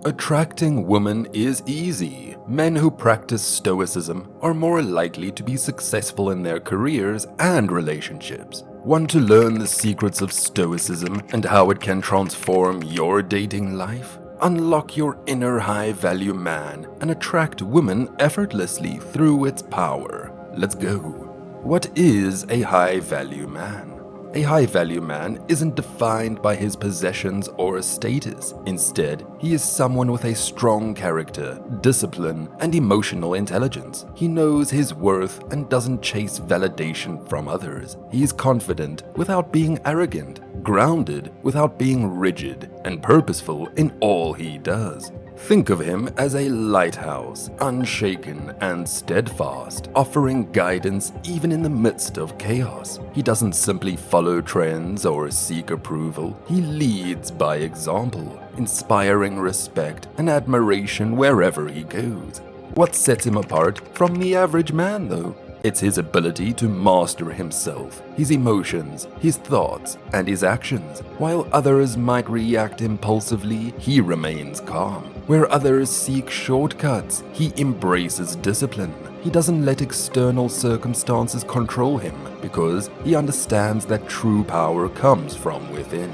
Attracting women is easy. Men who practice Stoicism are more likely to be successful in their careers and relationships. Want to learn the secrets of Stoicism and how it can transform your dating life? Unlock your inner high-value man and attract women effortlessly through its power. Let's go. What is a high-value man? A high-value man isn't defined by his possessions or status. Instead, he is someone with a strong character, discipline, and emotional intelligence. He knows his worth and doesn't chase validation from others. He is confident without being arrogant, grounded without being rigid, and purposeful in all he does. Think of him as a lighthouse, unshaken and steadfast, offering guidance even in the midst of chaos. He doesn't simply follow trends or seek approval. He leads by example, inspiring respect and admiration wherever he goes. What sets him apart from the average man, though? It's his ability to master himself, his emotions, his thoughts, and his actions. While others might react impulsively, he remains calm. Where others seek shortcuts, he embraces discipline. He doesn't let external circumstances control him because he understands that true power comes from within.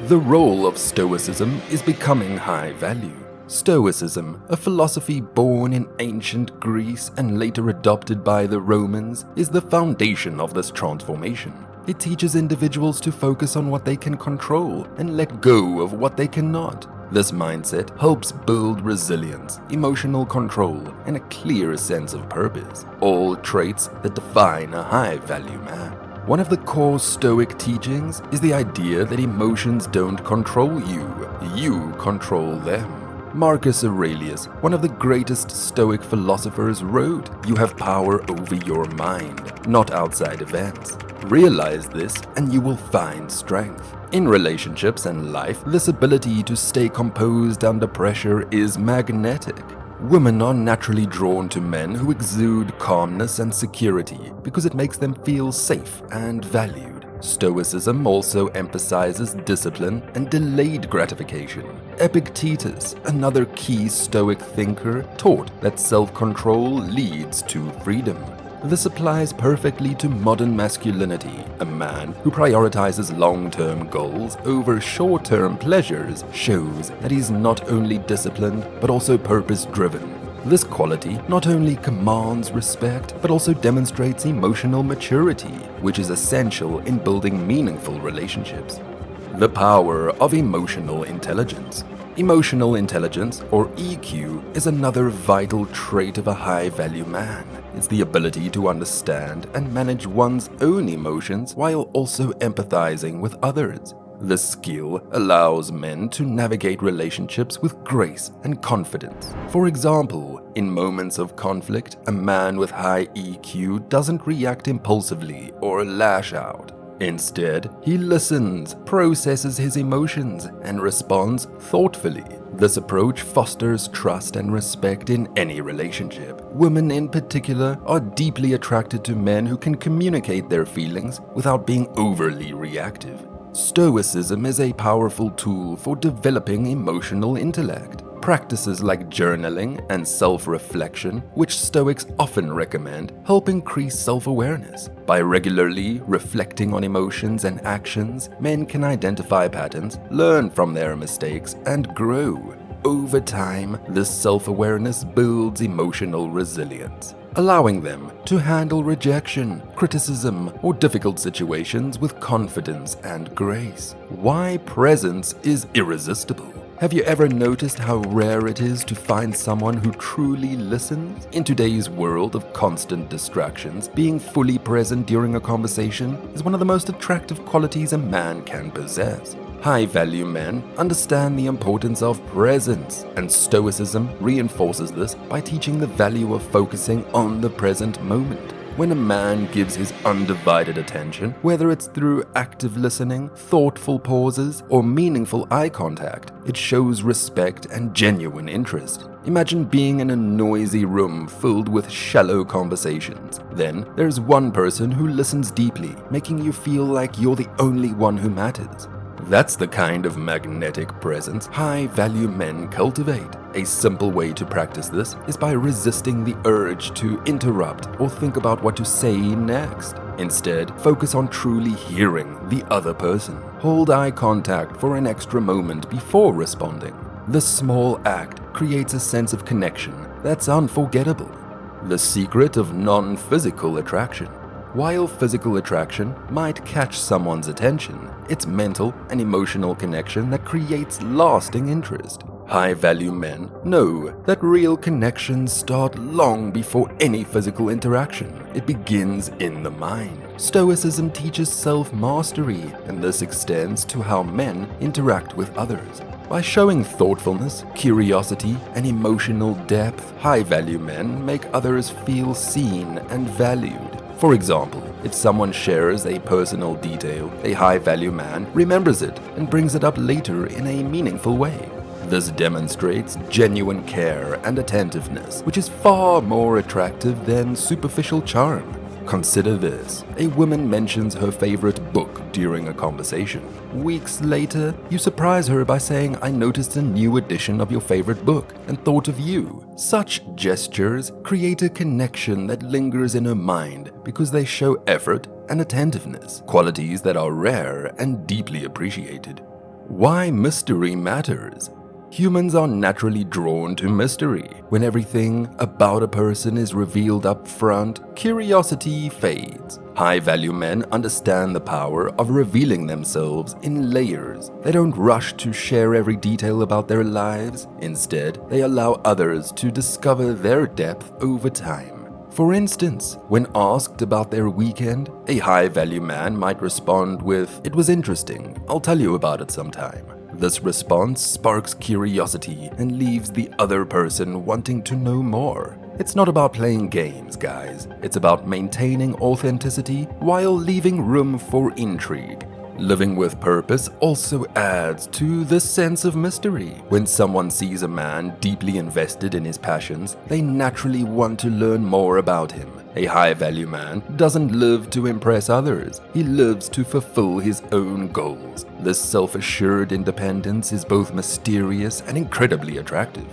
The role of Stoicism is becoming high value. Stoicism, a philosophy born in ancient Greece and later adopted by the Romans, is the foundation of this transformation. It teaches individuals to focus on what they can control and let go of what they cannot. This mindset helps build resilience, emotional control, and a clear sense of purpose, all traits that define a high-value man. One of the core Stoic teachings is the idea that emotions don't control you, you control them. Marcus Aurelius, one of the greatest Stoic philosophers, wrote, "You have power over your mind, not outside events. Realize this and you will find strength." In relationships and life, this ability to stay composed under pressure is magnetic. Women are naturally drawn to men who exude calmness and security because it makes them feel safe and valued. Stoicism also emphasizes discipline and delayed gratification. Epictetus, another key Stoic thinker, taught that self-control leads to freedom. This applies perfectly to modern masculinity. A man who prioritizes long-term goals over short-term pleasures shows that he's not only disciplined but also purpose-driven. This quality not only commands respect, but also demonstrates emotional maturity, which is essential in building meaningful relationships. The power of emotional intelligence. Emotional intelligence, or EQ, is another vital trait of a high-value man. It's the ability to understand and manage one's own emotions while also empathizing with others. This skill allows men to navigate relationships with grace and confidence. For example, in moments of conflict, a man with high EQ doesn't react impulsively or lash out. Instead, he listens, processes his emotions, and responds thoughtfully. This approach fosters trust and respect in any relationship. Women in particular are deeply attracted to men who can communicate their feelings without being overly reactive. Stoicism is a powerful tool for developing emotional intellect. Practices like journaling and self-reflection, which Stoics often recommend, help increase self-awareness. By regularly reflecting on emotions and actions, men can identify patterns, learn from their mistakes, and grow. Over time, this self-awareness builds emotional resilience, allowing them to handle rejection, criticism, or difficult situations with confidence and grace. Why presence is irresistible. Have you ever noticed how rare it is to find someone who truly listens? In today's world of constant distractions, being fully present during a conversation is one of the most attractive qualities a man can possess. High-value men understand the importance of presence, and Stoicism reinforces this by teaching the value of focusing on the present moment. When a man gives his undivided attention, whether it's through active listening, thoughtful pauses, or meaningful eye contact, it shows respect and genuine interest. Imagine being in a noisy room filled with shallow conversations. Then there's one person who listens deeply, making you feel like you're the only one who matters. That's the kind of magnetic presence high-value men cultivate. A simple way to practice this is by resisting the urge to interrupt or think about what to say next. Instead, focus on truly hearing the other person. Hold eye contact for an extra moment before responding. The small act creates a sense of connection that's unforgettable. The secret of non-physical attraction. While physical attraction might catch someone's attention, it's mental and emotional connection that creates lasting interest. High-value men know that real connections start long before any physical interaction. It begins in the mind. Stoicism teaches self-mastery, and this extends to how men interact with others. By showing thoughtfulness, curiosity, and emotional depth, high-value men make others feel seen and valued. For example, if someone shares a personal detail, a high-value man remembers it and brings it up later in a meaningful way. This demonstrates genuine care and attentiveness, which is far more attractive than superficial charm. Consider this. A woman mentions her favorite book during a conversation. Weeks later, you surprise her by saying, "I noticed a new edition of your favorite book and thought of you." Such gestures create a connection that lingers in her mind because they show effort and attentiveness, qualities that are rare and deeply appreciated. Why mystery matters? Humans are naturally drawn to mystery. When everything about a person is revealed up front, curiosity fades. High-value men understand the power of revealing themselves in layers. They don't rush to share every detail about their lives. Instead, they allow others to discover their depth over time. For instance, when asked about their weekend, a high-value man might respond with, "It was interesting. I'll tell you about it sometime." This response sparks curiosity and leaves the other person wanting to know more. It's not about playing games, guys. It's about maintaining authenticity while leaving room for intrigue. Living with purpose also adds to the sense of mystery. When someone sees a man deeply invested in his passions, they naturally want to learn more about him. A high-value man doesn't live to impress others. He lives to fulfill his own goals. This self-assured independence is both mysterious and incredibly attractive.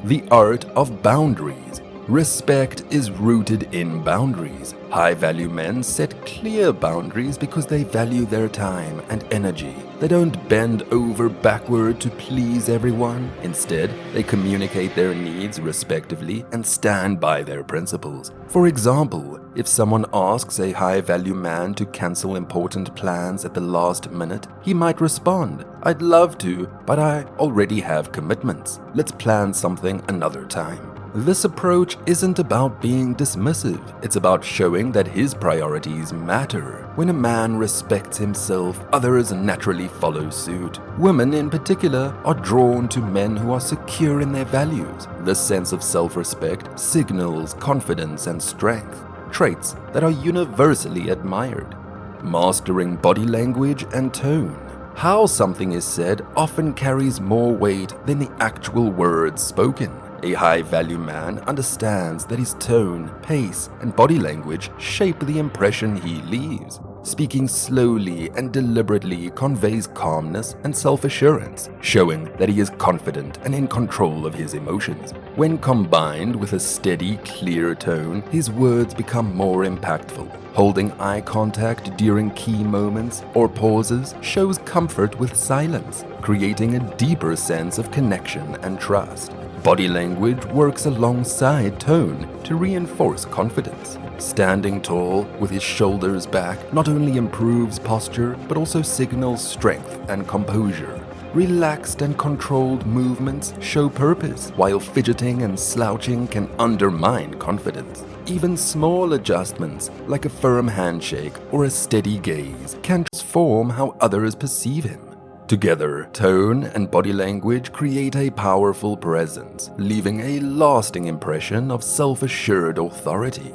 The art of boundaries. Respect is rooted in boundaries. High-value men set clear boundaries because they value their time and energy. They don't bend over backward to please everyone. Instead, they communicate their needs respectively and stand by their principles. For example, if someone asks a high-value man to cancel important plans at the last minute, he might respond, "I'd love to, but I already have commitments. Let's plan something another time." This approach isn't about being dismissive, it's about showing that his priorities matter. When a man respects himself, others naturally follow suit. Women in particular are drawn to men who are secure in their values. This sense of self-respect signals confidence and strength, traits that are universally admired. Mastering body language and tone. How something is said often carries more weight than the actual words spoken. A high-value man understands that his tone, pace, and body language shape the impression he leaves. Speaking slowly and deliberately conveys calmness and self-assurance, showing that he is confident and in control of his emotions. When combined with a steady, clear tone, his words become more impactful. Holding eye contact during key moments or pauses shows comfort with silence, creating a deeper sense of connection and trust. Body language works alongside tone to reinforce confidence. Standing tall with his shoulders back not only improves posture but also signals strength and composure. Relaxed and controlled movements show purpose, while fidgeting and slouching can undermine confidence. Even small adjustments, like a firm handshake or a steady gaze, can transform how others perceive him. Together, tone and body language create a powerful presence, leaving a lasting impression of self-assured authority.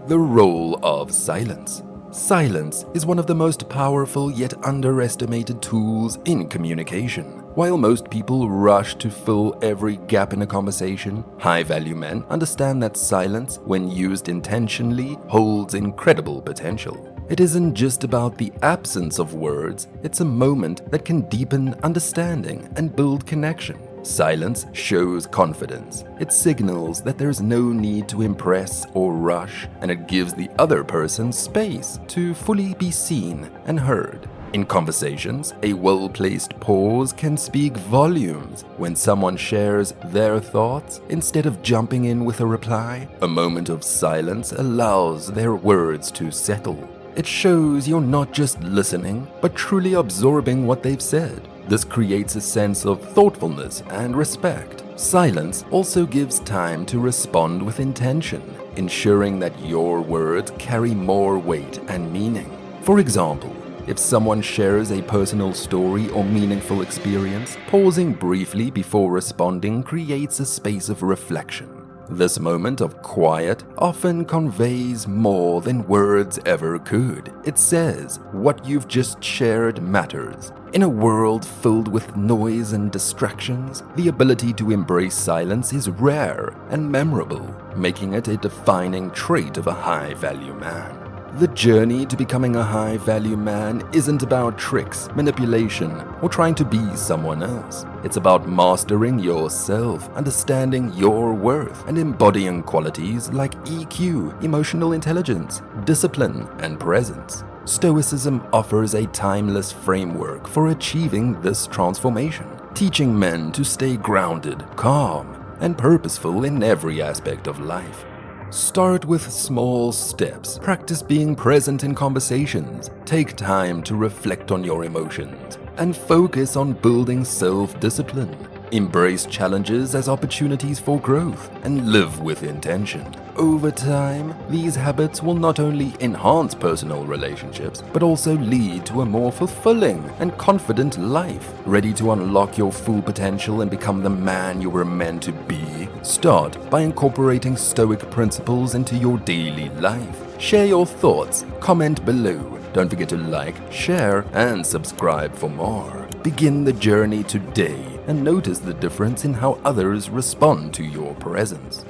The role of silence. Silence is one of the most powerful yet underestimated tools in communication. While most people rush to fill every gap in a conversation, high-value men understand that silence, when used intentionally, holds incredible potential. It isn't just about the absence of words, it's a moment that can deepen understanding and build connection. Silence shows confidence. It signals that there's no need to impress or rush, and it gives the other person space to fully be seen and heard. In conversations, a well-placed pause can speak volumes. When someone shares their thoughts, instead of jumping in with a reply, a moment of silence allows their words to settle. It shows you're not just listening, but truly absorbing what they've said. This creates a sense of thoughtfulness and respect. Silence also gives time to respond with intention, ensuring that your words carry more weight and meaning. For example, if someone shares a personal story or meaningful experience, pausing briefly before responding creates a space of reflection. This moment of quiet often conveys more than words ever could. It says, what you've just shared matters. In a world filled with noise and distractions, the ability to embrace silence is rare and memorable, making it a defining trait of a high-value man. The journey to becoming a high-value man isn't about tricks, manipulation, or trying to be someone else. It's about mastering yourself, understanding your worth, and embodying qualities like EQ, emotional intelligence, discipline, and presence. Stoicism offers a timeless framework for achieving this transformation, teaching men to stay grounded, calm, and purposeful in every aspect of life. Start with small steps. Practice being present in conversations. Take time to reflect on your emotions. And focus on building self-discipline. Embrace challenges as opportunities for growth and live with intention. Over time, these habits will not only enhance personal relationships, but also lead to a more fulfilling and confident life. Ready to unlock your full potential and become the man you were meant to be? Start by incorporating Stoic principles into your daily life. Share your thoughts, comment below. Don't forget to like, share, and subscribe for more. Begin the journey today and notice the difference in how others respond to your presence.